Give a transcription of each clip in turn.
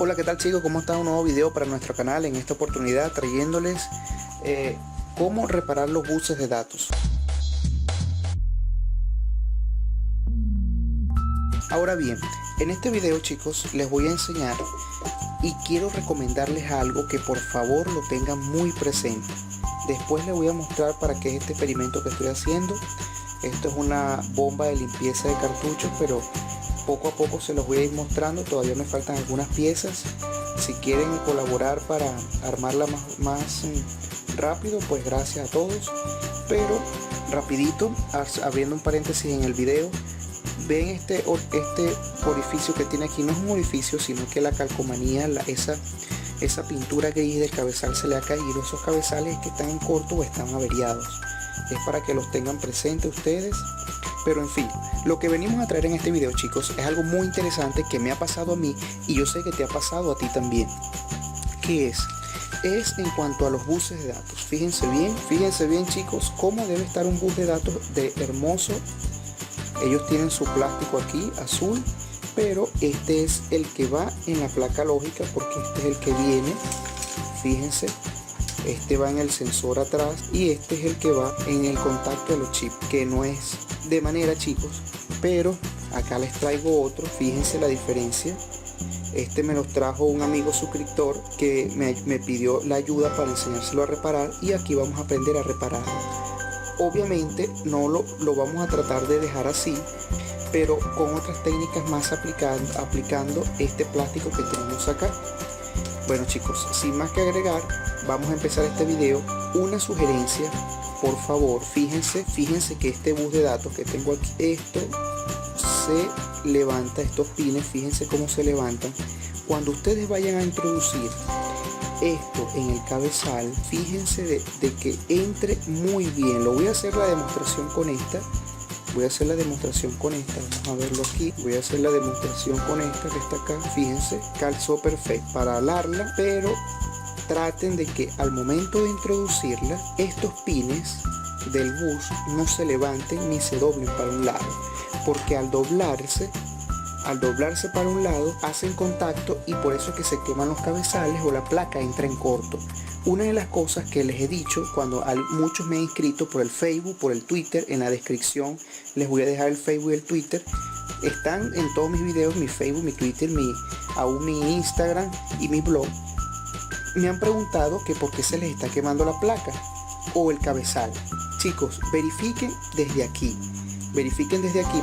Hola, ¿qué tal chicos? ¿Cómo está? Un nuevo video para nuestro canal. En esta oportunidad trayéndoles cómo reparar los buses de datos. Ahora bien, en este video chicos les voy a enseñar y quiero recomendarles algo que por favor lo tengan muy presente. Después les voy a mostrar para qué es este experimento que estoy haciendo. Esto es una bomba de limpieza de cartuchos, pero poco a poco se los voy a ir mostrando. Todavía me faltan algunas piezas. Si quieren colaborar para armarla más rápido, pues gracias a todos. Pero rapidito, abriendo un paréntesis en el video, ven este orificio que tiene aquí. No es un orificio, sino que la calcomanía, esa pintura gris del cabezal se le ha caído. Esos cabezales que están en corto o están averiados. Es para que los tengan presentes ustedes. Pero en fin, lo que venimos a traer en este video chicos es algo muy interesante que me ha pasado a mí y yo sé que te ha pasado a ti también. ¿Qué es? Es en cuanto a los buses de datos. Fíjense bien chicos cómo debe estar un bus de datos de hermoso. Ellos tienen su plástico aquí azul, pero este es el que va en la placa lógica, porque este es el que viene. Fíjense, este va en el sensor atrás y este es el que va en el contacto de los chips, que no es de manera chicos, pero acá les traigo otro. Fíjense la diferencia. Este me los trajo un amigo suscriptor que me pidió la ayuda para enseñárselo a reparar, y aquí vamos a aprender a reparar. Obviamente no lo vamos a tratar de dejar así, pero con otras técnicas más aplicando este plástico que tenemos acá. Bueno chicos, sin más que agregar, vamos a empezar este video. Una sugerencia, por favor, fíjense que este bus de datos que tengo aquí, esto se levanta, estos pines, fíjense cómo se levantan. Cuando ustedes vayan a introducir esto en el cabezal, fíjense de que entre muy bien. Lo voy a hacer la demostración con esta. Vamos a verlo aquí. Voy a hacer la demostración con esta que está acá. Fíjense, calzó perfecto para alarla, pero traten de que al momento de introducirla, estos pines del bus no se levanten ni se doblen para un lado, porque al doblarse para un lado hacen contacto y por eso es que se queman los cabezales o la placa entra en corto. Una de las cosas que les he dicho cuando muchos me han inscrito por el Facebook, por el Twitter, en la descripción les voy a dejar el Facebook y el Twitter. Están en todos mis videos, mi Facebook, mi Twitter, aún mi Instagram y mi blog. Me han preguntado que por qué se les está quemando la placa o el cabezal. Chicos, verifiquen desde aquí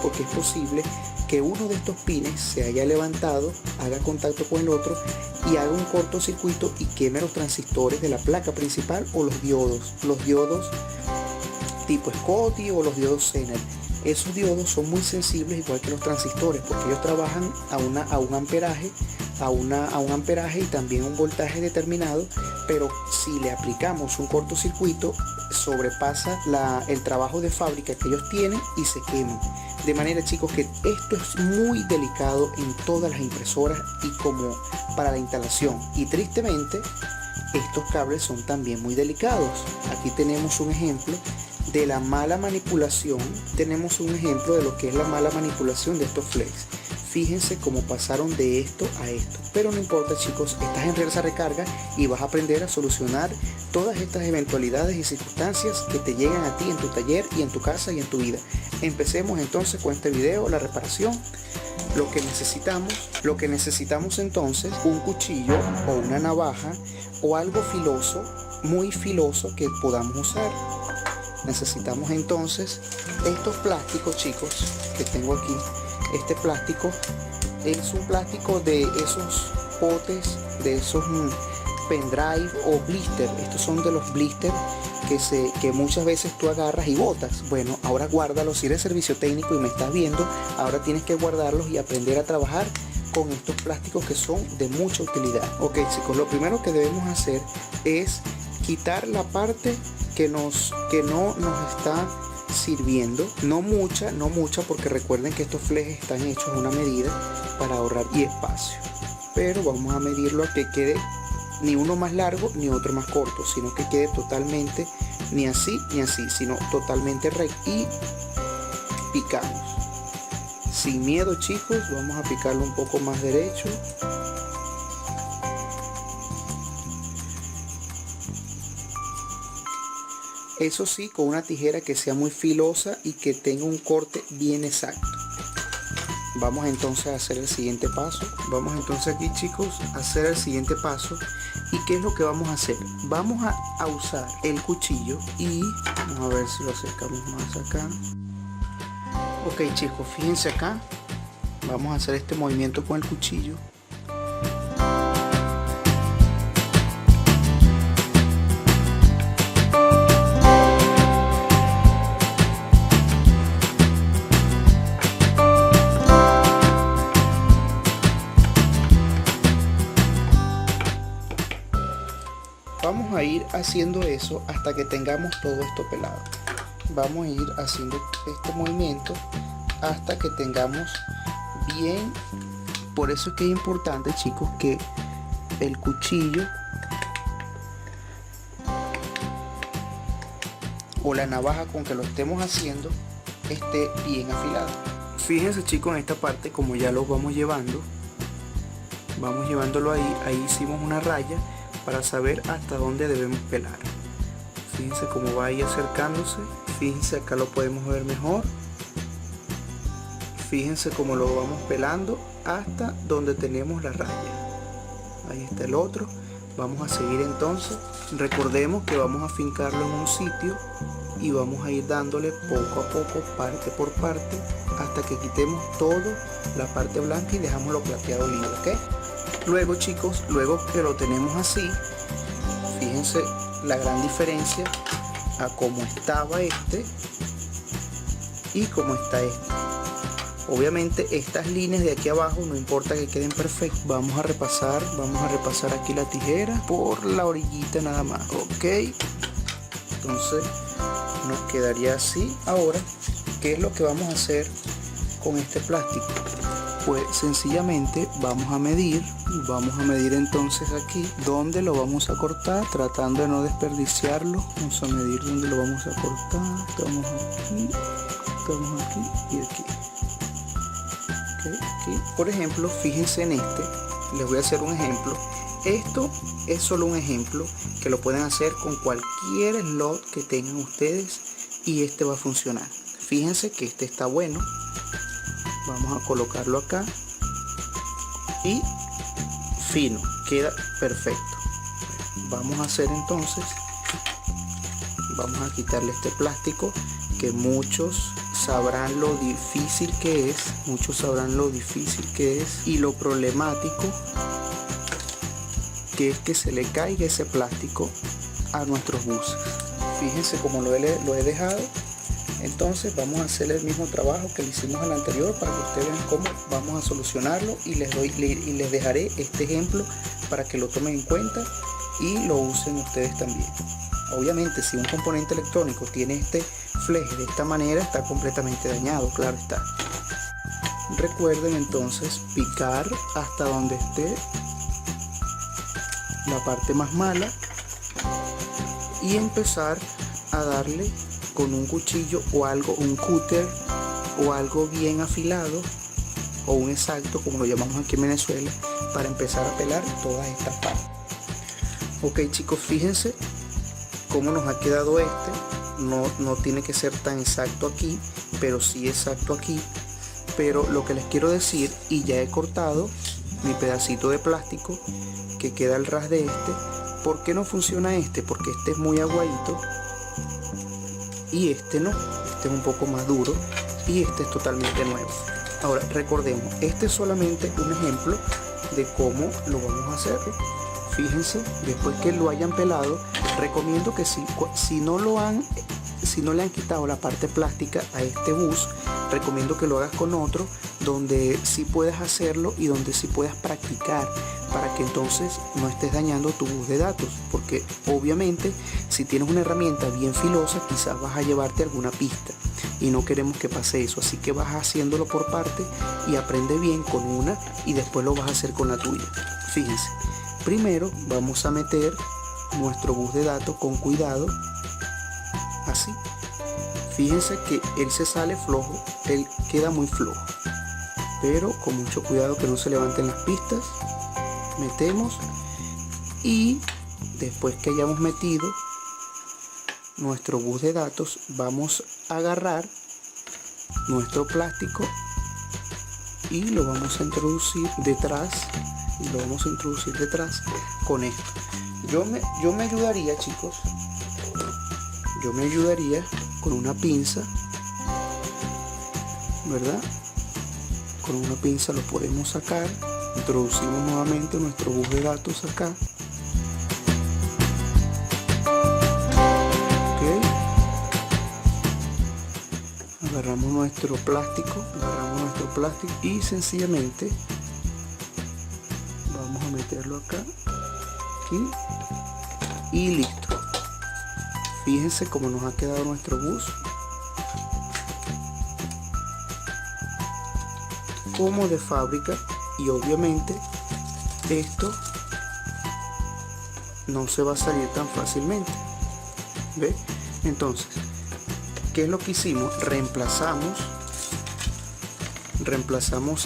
porque es posible que uno de estos pines se haya levantado, haga contacto con el otro y haga un cortocircuito y queme los transistores de la placa principal o los diodos tipo Scotty o los diodos Zener. Esos diodos son muy sensibles, igual que los transistores, porque ellos trabajan a un amperaje y también un voltaje determinado, pero si le aplicamos un cortocircuito sobrepasa el trabajo de fábrica que ellos tienen y se queman. De manera chicos que esto es muy delicado en todas las impresoras y como para la instalación, y tristemente estos cables son también muy delicados. Aquí tenemos un ejemplo de la mala manipulación, tenemos un ejemplo de lo que es la mala manipulación de estos flex. Fíjense cómo pasaron de esto a esto, pero no importa chicos, estás en reversa recarga y vas a aprender a solucionar todas estas eventualidades y circunstancias que te llegan a ti en tu taller y en tu casa y en tu vida. Empecemos entonces con este video, la reparación. Lo que necesitamos entonces, un cuchillo o una navaja o algo filoso, muy filoso, que podamos usar. Necesitamos entonces estos plásticos chicos que tengo aquí. Este plástico es un plástico de esos potes, de esos pendrive o blister. Estos son de los blister que muchas veces tú agarras y botas. Bueno, ahora guárdalos. Si eres servicio técnico y me estás viendo, ahora tienes que guardarlos y aprender a trabajar con estos plásticos que son de mucha utilidad. Ok chicos, lo primero que debemos hacer es quitar la parte que no nos está sirviendo. No mucha, porque recuerden que estos flejes están hechos a una medida para ahorrar y espacio, pero vamos a medirlo a que quede ni uno más largo ni otro más corto, sino que quede totalmente ni así ni así, sino totalmente recto, y picamos sin miedo chicos. Vamos a picarlo un poco más derecho Eso sí, con una tijera que sea muy filosa y que tenga un corte bien exacto. Vamos entonces a hacer el siguiente paso. Vamos entonces aquí, chicos, a hacer el siguiente paso. ¿Y qué es lo que vamos a hacer? Vamos a usar el cuchillo y vamos a ver si lo acercamos más acá. Ok, chicos, fíjense acá. Vamos a hacer este movimiento con el cuchillo. Vamos a ir haciendo eso hasta que tengamos todo esto pelado. Vamos a ir haciendo este movimiento hasta que tengamos bien. Por eso es que es importante, chicos, que el cuchillo o la navaja con que lo estemos haciendo esté bien afilado. Fíjense, chicos, en esta parte, como ya lo vamos llevándolo ahí hicimos una raya para saber hasta dónde debemos pelar. Fíjense cómo va ahí acercándose. Fíjense, acá lo podemos ver mejor. Fíjense cómo lo vamos pelando hasta donde tenemos la raya. Ahí está el otro. Vamos a seguir entonces. Recordemos que vamos a fincarlo en un sitio y vamos a ir dándole poco a poco, parte por parte, hasta que quitemos todo la parte blanca y dejamos lo plateado libre, ¿ok? Luego, chicos, luego que lo tenemos así, fíjense la gran diferencia a cómo estaba este y cómo está este. Obviamente estas líneas de aquí abajo no importa que queden perfectas. Vamos a repasar aquí la tijera por la orillita nada más, ok. Entonces nos quedaría así. Ahora, ¿qué es lo que vamos a hacer con este plástico? Pues sencillamente vamos a medir entonces aquí dónde lo vamos a cortar, tratando de no desperdiciarlo. Vamos a medir dónde lo vamos a cortar. Estamos aquí y aquí. Okay, aquí. Por ejemplo, fíjense en este, les voy a hacer un ejemplo. Esto es solo un ejemplo que lo pueden hacer con cualquier slot que tengan ustedes y este va a funcionar. Fíjense que este está bueno. Vamos a colocarlo acá y fino, queda perfecto. Vamos a hacer entonces, vamos a quitarle este plástico que muchos sabrán lo difícil que es, y lo problemático que es que se le caiga ese plástico a nuestros buses. Fíjense cómo lo he dejado. Entonces vamos a hacer el mismo trabajo que le hicimos al anterior para que ustedes vean cómo vamos a solucionarlo, y les dejaré este ejemplo para que lo tomen en cuenta y lo usen ustedes también. Obviamente, si un componente electrónico tiene este fleje de esta manera, está completamente dañado, claro está. Recuerden entonces picar hasta donde esté la parte más mala y empezar a darle con un cuchillo o algo, un cúter o algo bien afilado o un exacto, como lo llamamos aquí en Venezuela, para empezar a pelar todas estas partes. Ok, chicos, fíjense cómo nos ha quedado este. No tiene que ser tan exacto aquí, pero sí exacto aquí. Pero lo que les quiero decir, y ya he cortado mi pedacito de plástico que queda al ras de este. ¿Por qué no funciona este? Porque este es muy aguadito y este no, este es un poco más duro y este es totalmente nuevo. Ahora recordemos, este es solamente un ejemplo de cómo lo vamos a hacer. Fíjense, después que lo hayan pelado, recomiendo que si no le han quitado la parte plástica a este bus, recomiendo que lo hagas con otro donde sí puedas hacerlo y donde sí puedas practicar, para que entonces no estés dañando tu bus de datos, porque obviamente si tienes una herramienta bien filosa quizás vas a llevarte alguna pista y no queremos que pase eso, así que vas haciéndolo por parte y aprende bien con una y después lo vas a hacer con la tuya. Fíjense, primero vamos a meter nuestro bus de datos con cuidado, así. Fíjense que él se sale flojo, él queda muy flojo, pero con mucho cuidado que no se levanten las pistas. Metemos y después que hayamos metido nuestro bus de datos, vamos a agarrar nuestro plástico y lo vamos a introducir detrás, con esto. Yo me ayudaría, chicos, con una pinza, ¿verdad? Con una pinza lo podemos sacar, introducimos nuevamente nuestro bus de datos acá. Agarramos nuestro plástico y sencillamente vamos a meterlo acá, aquí, y listo. Fíjense cómo nos ha quedado nuestro bus, como de fábrica, y obviamente esto no se va a salir tan fácilmente, ¿ve? Entonces, ¿qué es lo que hicimos? Reemplazamos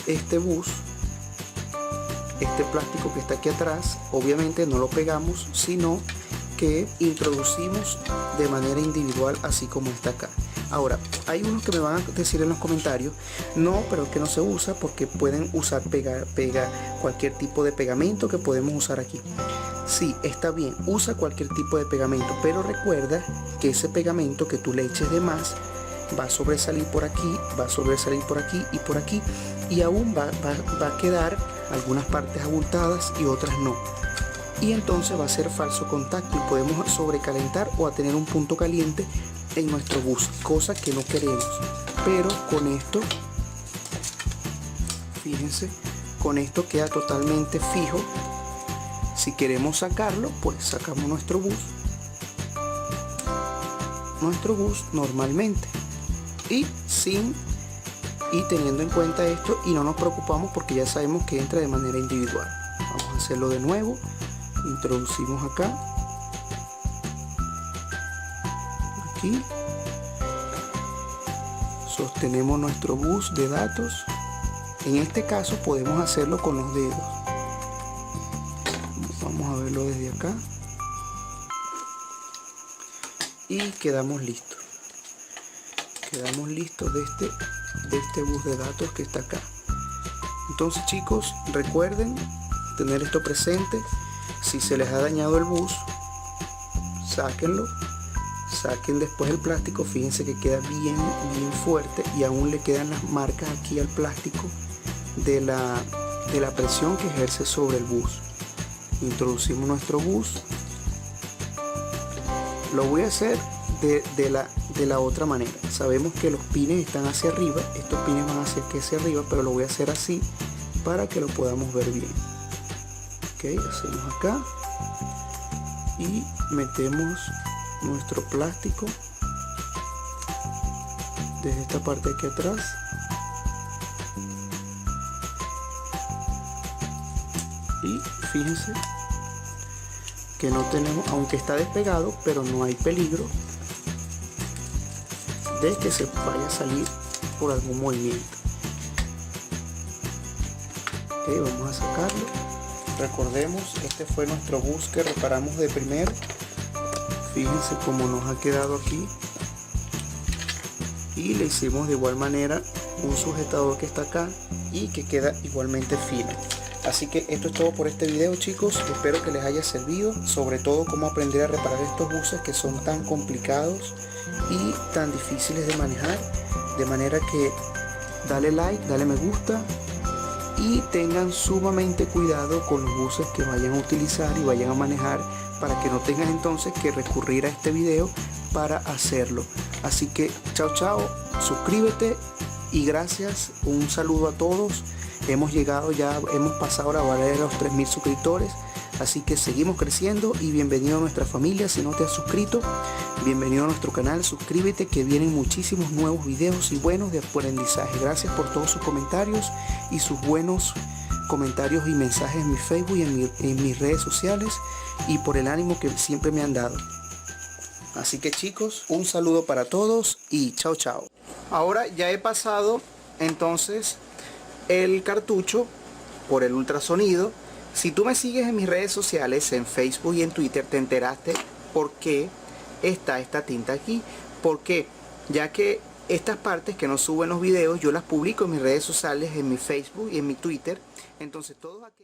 este bus, este plástico que está aquí atrás. Obviamente no lo pegamos, sino que introducimos de manera individual, así como está acá. Ahora, hay unos que me van a decir en los comentarios, no, pero es que no se usa porque pueden usar cualquier tipo de pegamento que podemos usar aquí. Sí, está bien, usa cualquier tipo de pegamento, pero recuerda que ese pegamento que tú le eches de más va a sobresalir por aquí, y por aquí, y aún va a quedar algunas partes abultadas y otras no. Y entonces va a ser falso contacto y podemos sobrecalentar o a tener un punto caliente en nuestro bus, cosa que no queremos. Pero con esto, fíjense, con esto queda totalmente fijo. Si queremos sacarlo, pues sacamos nuestro bus normalmente y teniendo en cuenta esto, y no nos preocupamos porque ya sabemos que entra de manera individual. Vamos a hacerlo de nuevo. Introducimos acá, aquí, sostenemos nuestro bus de datos. En este caso podemos hacerlo con los dedos. Vamos a verlo desde acá y quedamos listos de este bus de datos que está acá. Entonces, chicos, recuerden tener esto presente. Si se les ha dañado el bus, sáquenlo, saquen después el plástico. Fíjense que queda bien fuerte y aún le quedan las marcas aquí al plástico de la presión que ejerce sobre el bus. Introducimos nuestro bus. Lo voy a hacer de la otra manera. Sabemos que los pines están hacia arriba, estos pines van hacia arriba, pero lo voy a hacer así para que lo podamos ver bien. Ok, hacemos acá y metemos nuestro plástico desde esta parte de aquí atrás. Y fíjense que no tenemos, aunque está despegado, pero no hay peligro de que se vaya a salir por algún movimiento. Ok, vamos a sacarlo. Recordemos, este fue nuestro bus que reparamos de primero. Fíjense cómo nos ha quedado aquí, y le hicimos de igual manera un sujetador que está acá y que queda igualmente fino. Así que esto es todo por este video, chicos. Espero que les haya servido, sobre todo cómo aprender a reparar estos buses que son tan complicados y tan difíciles de manejar. De manera que dale like, dale me gusta y tengan sumamente cuidado con los buses que vayan a utilizar y vayan a manejar, para que no tengan entonces que recurrir a este video para hacerlo. Así que chao, suscríbete y gracias. Un saludo a todos. Hemos pasado la barrera de los 3000 suscriptores, así que seguimos creciendo y bienvenido a nuestra familia. Si no te has suscrito, bienvenido a nuestro canal, suscríbete que vienen muchísimos nuevos videos y buenos de aprendizaje. Gracias por todos sus comentarios y sus buenos comentarios y mensajes en mi Facebook y en mis redes sociales, y por el ánimo que siempre me han dado. Así que, chicos, un saludo para todos y chao. Ahora ya he pasado entonces el cartucho por el ultrasonido. Si tú me sigues en mis redes sociales, en Facebook y en Twitter, te enteraste por qué está esta tinta aquí. ¿Por qué? Ya que estas partes que no subo en los videos, yo las publico en mis redes sociales, en mi Facebook y en mi Twitter. Entonces todos aquellos